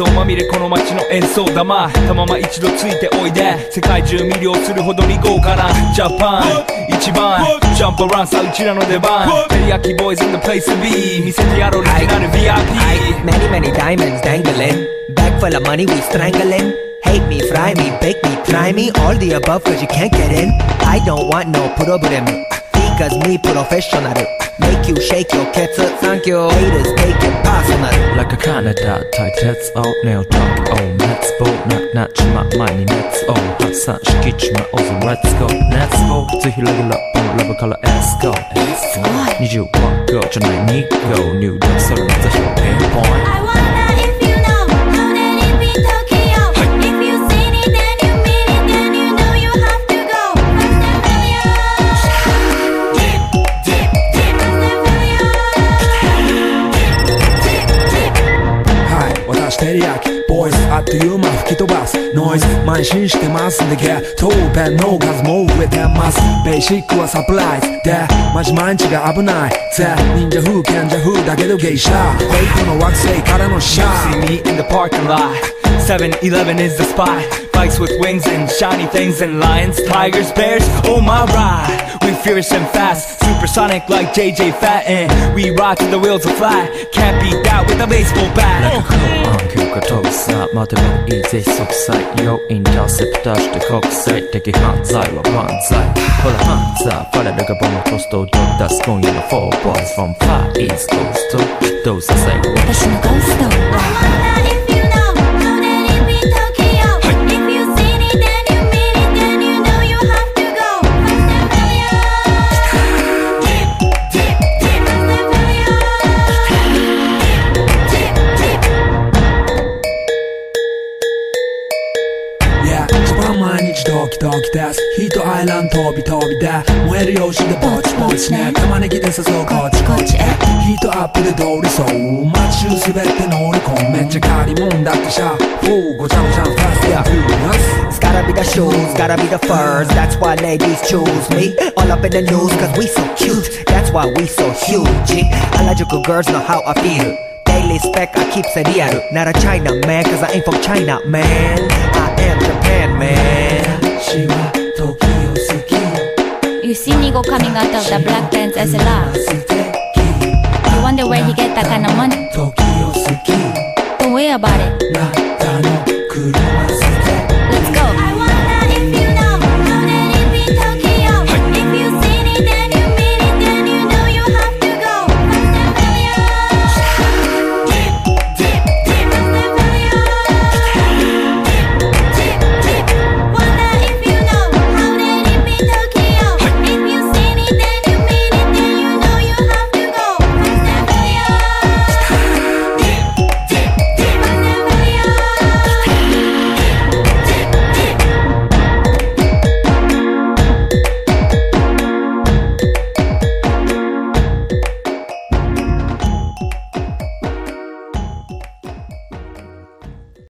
想まみれこの街の演奏玉たまま一度ついておいで世界中魅了するほどに豪華なジャパン一番ジャンプアラウンさうちらの出番テリヤキボーイズ in the place to be 見せてやろうオリジナル VIP Many many diamonds dangling Bag full of money we strangling Hate me, fry me, bake me, try me All the above cause you can't get in I don't want no problem Because me professional Make you shake your cats Thank you Haters take it personal Like a Canada type Let's all nail talk Oh let's go not 치마 많이 Let's all 합산시키지마 어서 Let's go Let's go To heal like a love on love color Let's go Need you walk go 전화에 니고 New dance 소리 맞아 show pinpoint I wonder if you know How that it be Tokyo If you seen it then you mean it Then you know you have to go First and failure Dip, dip, dip First and failure Dip, dip, dip Hi 私テリヤキボイスあっという間吹き飛ばすノイズ慢心してますんでゲットペンの数も増えてますベーシックはサプライズでマジ毎日が危ないぜ忍者風賢者風だけどゲイシャフェイクの惑星からのシャー See me in the parking lot 7-Eleven is the spot Bikes with wings and shiny things and lions, tigers, bears, oh my ride We fierce and fast, supersonic like JJ Fatten We rock till the wheels are flat Can't beat that with a baseball bat Like a cool 교과 도사 마대방 이제 속사이 Yo interceptaste koksa이 되게 한자이와 반자이 홀라 한자 파라르가 보면 토스도 도다스 going in the 4 boys from far east coast to 도사 say 私のゴースト I wonder if you know How that it be Tokyo If you seen it then you mean it Then you know you have to go First and failure Dip, dip, dip First and failure Dip, dip, dip Yeah 一番毎日ドキドキですヒートアイランド飛び飛びで燃えるよしでぼちぼちね玉ねぎで誘うこっちこっちへヒートアップで通りそう街中すべて乗り込むめっちゃ借りもんだってシャーごちゃごちゃファストやフューリアス It's gotta be the shoes, gotta be the furs That's why ladies choose me All up in the news cause we so cute That's why we so huge Harajuku girls know how I feel Daily spec I keep it real Not a China man cause I ain't from China man I am Japan man 私は時を好き You see Nigo coming out of the black pants as a laugh You wonder where he get that kind of money 時を好き Don't worry about it なたの車さ